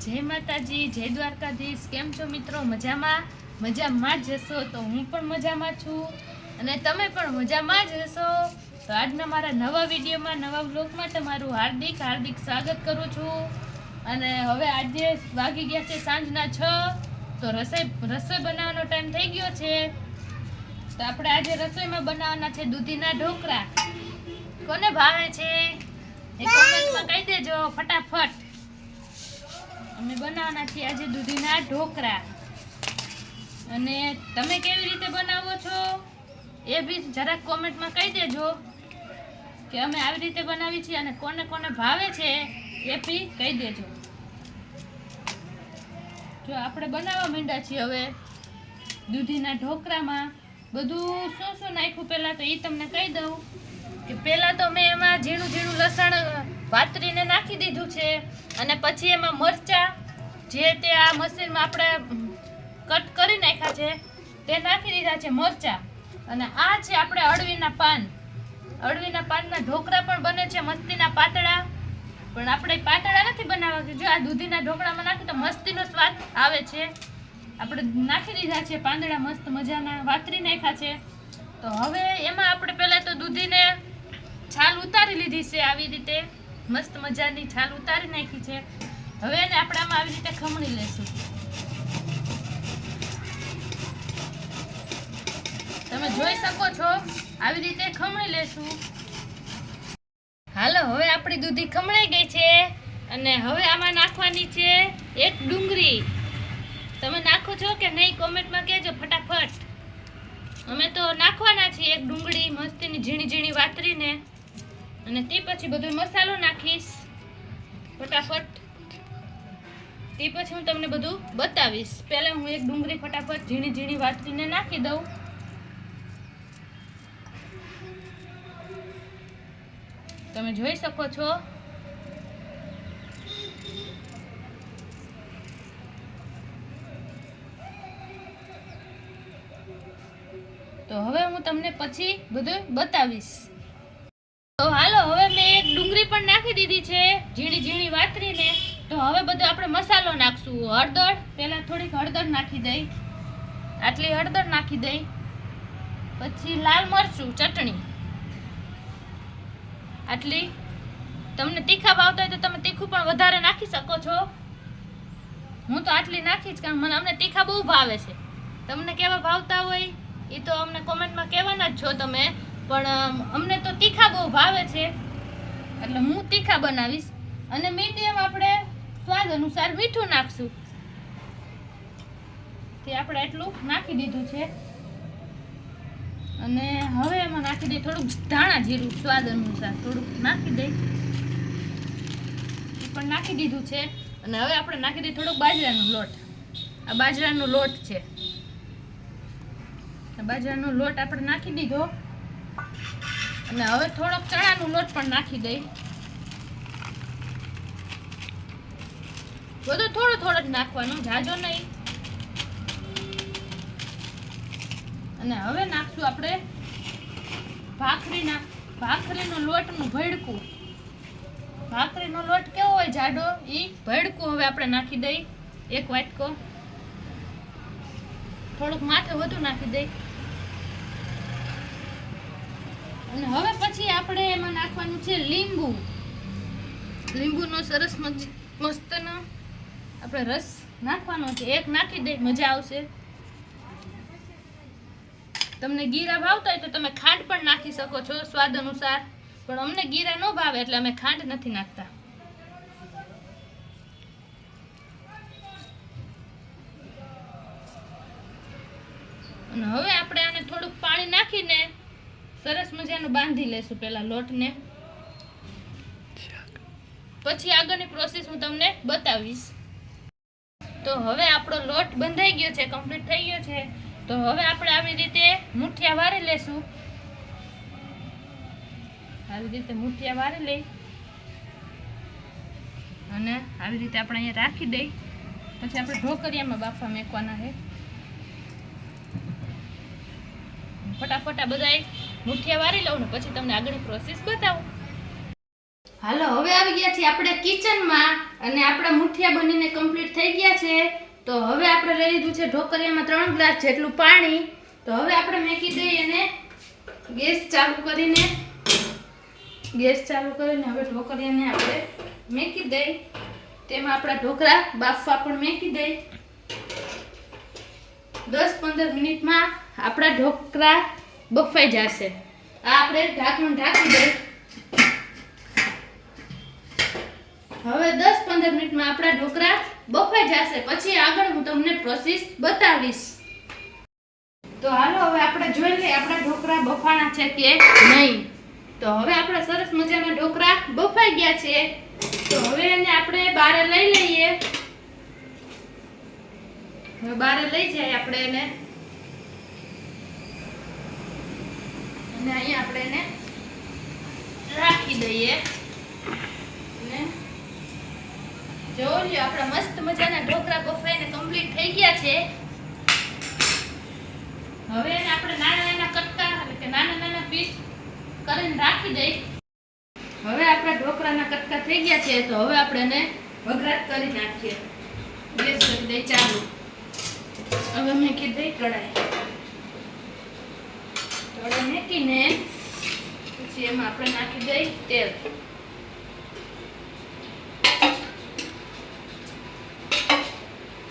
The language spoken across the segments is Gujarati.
જય માતાજી, જય દ્વારકાધીશ। કેમ છો મિત્રો? મજામાં જ હશો તો હું પણ મજામાં છું અને તમે પણ મજામાં જ હશો। તો આજના મારા નવા વિડીયોમાં, નવા બ્લોગમાં તમારું હાર્દિક સ્વાગત કરું છું। અને હવે આજે વાગી ગયા છે સાંજના 6। તો રસોઈ બનાવવાનો ટાઈમ થઈ ગયો છે। તો આપણે આજે રસોઈમાં બનાવવાના છે દૂધીના ઢોકળા। કોને ભાવે છે એ કોમેન્ટમાં કહી દેજો ફટાફટ। અમે બનાવવાના છીએ આજે દૂધીના ઢોકળા અને તમે કેવી રીતે બનાવો છો એ બી જરાક કોમેન્ટમાં કહી દેજો કે અમે આવી રીતે બનાવી છીએ અને કોને કોને ભાવે છે એ બી કહી દેજો। જો આપણે બનાવવા માંડ્યા છીએ હવે દૂધીના ઢોકળામાં બધું શું નાખ્યું પહેલાં તો એ તમને કહી દઉં કે પહેલાં તો મેં એમાં ઝીણું લસણ વાતરીને નાખી દીધું છે અને પછી એમાં મરચાં જે તે આ મશીનમાં આપણે કટ કરી નાખ્યા છે તે નાખી દીધા છે મરચાં। અને આ છે આપણે અળવીના પાનના ઢોકળા પણ બને છે મસ્તીના પાતળા, પણ આપણે પાતળા નથી બનાવવા। જો આ દૂધીના ઢોકળામાં નાખી તો મસ્તીનો સ્વાદ આવે છે। આપણે નાખી દીધા છે પાંદડા મસ્ત મજાના વાતરી નાખ્યા છે। તો હવે એમાં આપણે પહેલાં તો દૂધીને છાલ ઉતારી લીધી છે, આવી રીતે મસ્ત મજાની છાલ ઉતારી નાખી છે। હવે એને આપણે આમાં આવી રીતે ખમણી લેશું। તમે જોઈ શકો છો આવી રીતે ખમણી લેશું। હાલો, હવે આપણી દૂધી ખમણાઈ ગઈ છે અને હવે આમાં નાખવાની છે એક ડુંગળી। તમે નાખો છો કે નહીં કોમેન્ટમાં કહેજો ફટાફટ। અમે તો નાખવાના છીએ એક ડુંગળી મસ્તીની ઝીણી વાતરીને, અને તે પછી બધો મસાલો નાખીશ ફટાફટ। તે પછી હું તમને બધું બતાવીશ। પહેલા હું એક ડુંગળી ફટાફટ ઝીણી વાતરીને નાખી દઉં। તમે જોઈ શકો છો તો હવે હું તમને પછી બધું બતાવીશ। તો હાલો, હવે મેં એક ડુંગળી પણ નાખી દીધી છે ઝીણી વાતરીને। તો હવે બધો આપણે મસાલો નાખશું। હળદર, પહેલા થોડીક હળદર નાખી દઈ, આટલી હળદર નાખી દઈ, પછી લાલ મરચું ચટણી આટલી। તમને તીખા ભાવતા હોય તો તમે તીખું પણ વધારે નાખી શકો છો। હું તો આટલી નાખીશ કારણ અમને તીખા બહુ ભાવે છે। તમને કેવા ભાવતા હોય એ તો અમને કોમેન્ટમાં કહેવાના જ છો તમે, પણ અમને તો તીખા બહુ ભાવે છે એટલે હું તીખા બનાવીશ। અને મીડિયમ આપણે સ્વાદ અનુસાર મીઠું નાખશું। તે આપણે એટલું નાખી દીધું છે અને હવે એમાં નાખી દઈ થોડુંક ધાણા જીરું, સ્વાદ અનુસાર થોડુંક નાખી દઈ, એ પણ નાખી દીધું છે। અને હવે આપણે નાખી દઈએ થોડોક બાજરાનો લોટ। આ બાજરાનો લોટ છે, બાજરાનો લોટ આપણે નાખી દીધો અને હવે થોડોક ચણાનો લોટ પણ નાખી દઈ। બધું થોડું જ નાખવાનું, જાજો નહીં। અને હવે નાખશું આપણે ભાખરીનો લોટનું ભડકું। ભાખરીનો લોટ કેવો હોય જાડો, એ ભડકું હવે આપણે નાખી દઈ એક વાટકો, થોડુંક માથે વધુ નાખી દઈ। અને હવે પછી આપણે એમાં નાખવાનું છે લીંબુનો સરસ મસ્તનો આપણે રસ નાખવાનો છે। એક નાખી દઈ, મજા આવશે। તમને ગીરા ભાવતા હોય તો તમે ખાંડ પણ નાખી શકો છો સ્વાદ અનુસાર, પણ અમને ગીરા ન ભાવે એટલે અમે ખાંડ નથી નાખતા। અને હવે આપણે આને થોડુંક પાણી નાખીને સરસ મજાનું બાંધી લેશું પહેલા લોટને, પછી આગળની પ્રોસેસ હું તમને બતાવીશ। તો હવે આપણો લોટ બંધાઈ ગયો છે, કમ્પ્લીટ થઈ ગયો છે। તો હવે આપણે આવી રીતે મુઠિયા વારી લેશું। આવી રીતે મુઠિયા વારી લઈ અને આવી રીતે આપણે અહીંયા રાખી દઈ, પછી આપણે ઢોકળિયામાં બાફવા મેકવાના છે। ફટાફટ આ બધા મુઠિયા વારી લઉં ને પછી તમને આગળની પ્રોસેસ બતાવું। હાલો હવે આવી ગયા છીએ આપણે કિચનમાં અને આપણા મુઠિયા બનીને કમ્પ્લીટ થઈ ગયા છે. તો હવે આપણે લઈ લીધું છે ઢોકળિયામાં 3 ગ્લાસ જેટલું પાણી. તો હવે આપણે મેકી દઈએ અને ગેસ ચાલુ કરીને હવે ઢોકળિયાને આપણે મેકી દઈ. તેમાં આપણા ઢોકળા બાફવા પણ મેકી દઈ. 10-15 મિનિટમાં આપણા ઢોકળા બફાઈ જશે. આ આપણે ઢાંકણું ઢાંકી દઈ. હવે 10-15 મિનિટમાં આપણા ઢોકળા બફાઈ જશે. પછી આગળ હું તમને પ્રોસેસ બતાવીશ. તો હાલો હવે આપણે જોઈ લઈએ આપણા ઢોકળા બફાણા છે કે નહીં. તો હવે આપણા સરસ મજાના ઢોકળા બફાઈ ગયા છે. તો હવે એને આપણે બહાર લઈ લઈએ. હવે બહાર લઈ જાય આપણે એને અને અહીંયા આપણે એને રાખી દઈએ. અને જોઈ લ્યો આપણા મસ્ત મજાના ઢોકળા બફાઈને કમ્પ્લીટ થઈ ગયા છે. હવે એને આપણે નાના કટકા એટલે કે નાના પીસ કરીને રાખી દઈ. હવે આપણા ઢોકળાના કટકા થઈ ગયા છે. તો હવે આપણે એને વઘાર કરી નાખીએ. ગેસ કરી દઈ ચાલુ. હવે મેકી દઈ કઢાઈ મેકીને પછી એમાં આપણે નાખી દઈ તેલ.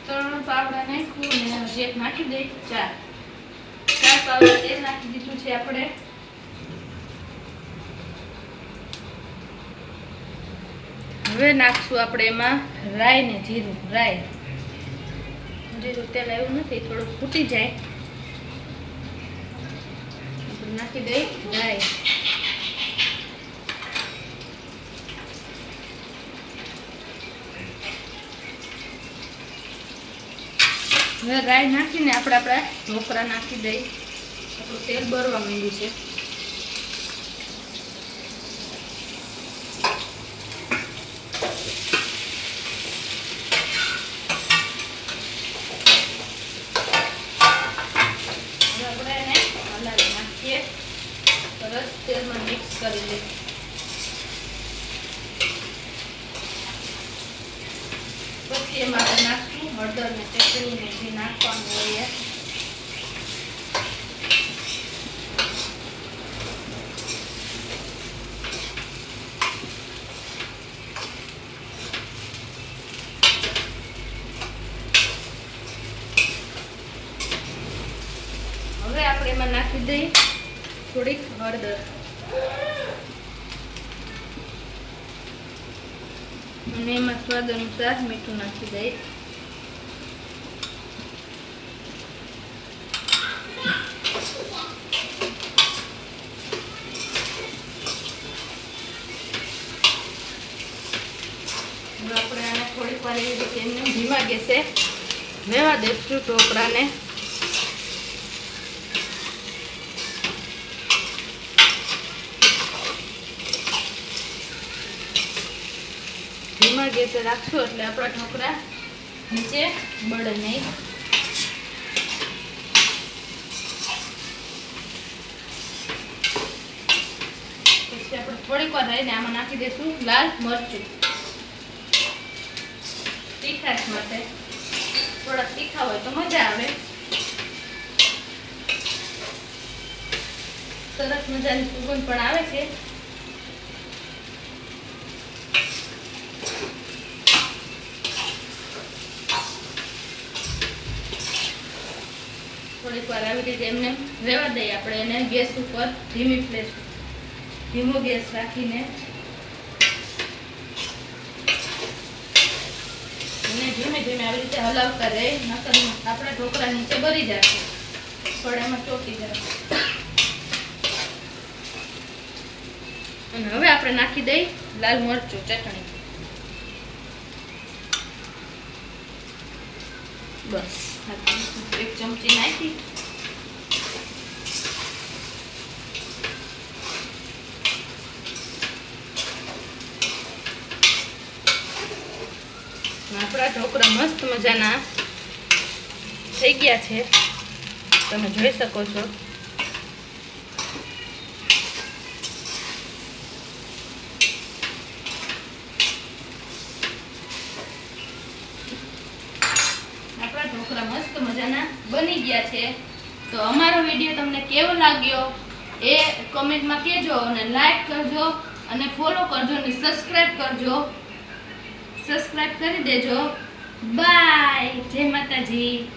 ત્રણ પાવડા નાખ્યું ને હજી એક નાખી દઈ. ચાર પાવડા તેલ નાખી દીધું છે આપણે. હવે નાખશું આપણે એમાં રાઈ ને જીરું. જીરું તેલ આવ્યું નથી, થોડું ફૂટી જાય નાખી દઈ રાઈ. હવે રાઈ નાખીને આપણે આપણા ઢોકળા નાખી દઈ. આપણું તેલ બળવા માંડ્યું છે. સરસ તેલમાં મિક્સ કરી લઈએ. પછી એમાં આપણે નાખશું હળદર ને ચટણી ને જે નાખવાનું હોય. હવે આપણે એમાં નાખી દઈએ થોડીક હળદર અને એમાં સ્વાદ અનુસાર મીઠું નાખી દઈએ. આપણે આને થોડીક વાર એવી રીતે એમને ધીમા ગેસે રહેવા દઈશું ઢોકળાને. ધીમા ગેસે રાખશું એટલે આપણા ઢોકળા નીચે બળે નહીં. પછી આપણે થોડીક વાર રહીને આમાં નાખી દઈશું લાલ મરચું. તીખાશ માટે થોડા તીખા હોય તો મજા આવે. સરસ મજાની સુગંધ પણ આવે છે. થોડીક વાર આવી રીતે એમને રહેવા દઈએ આપણે એને ગેસ ઉપર ધીમો ગેસ રાખીને ધીમે ધીમે આવી રીતે હલાવતા રહે. નકર આપણા ઢોકળા નીચે બળી જશે, થોડામાં ચોટી જશે. અને હવે આપણે નાખી દઈ લાલ મરચું ચટણી. બસ 1 ચમચી નાખી. આપણા ઢોકળા મસ્ત મજાના થઈ ગયા છે, તમે જોઈ શકો છો. ઢોકળા મસ્ત મજાના બની ગયા છે. તો અમારો વિડીયો તમને કેવો લાગ્યો એ કમેન્ટમાં કહેજો અને લાઈક કરજો અને ફોલો કરજો અને સબસ્ક્રાઇબ કરી દેજો. બાય. જય માતાજી.